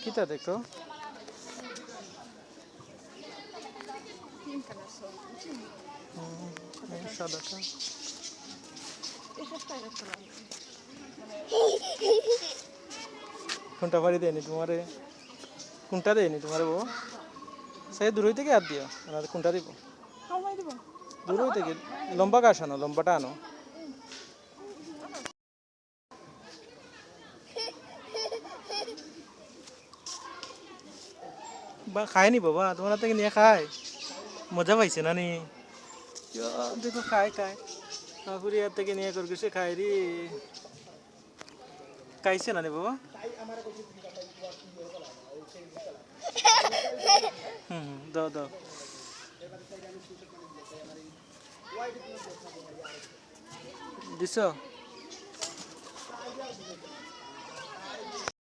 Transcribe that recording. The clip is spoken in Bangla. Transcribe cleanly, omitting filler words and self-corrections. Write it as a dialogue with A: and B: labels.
A: কিতা দেখো সাদাটা কোনটা বাড়ি দেয়নি তোমারে কোনটা দেয়নি তোমারে বউ সেই দূর থেকে হাত দিও কোনটা দিব দূর থেকে লম্বা গাছ আনো লম্বাটা আনো বা খায়নি বাবা তোমার থেকে নিয়ে খায় মজা পাইছে না নি দেখো খায় খায় কাকুরি হাত থেকে নিয়ে করে সে খায় রে খাইছে না নি বাবা দাও দাও দিছ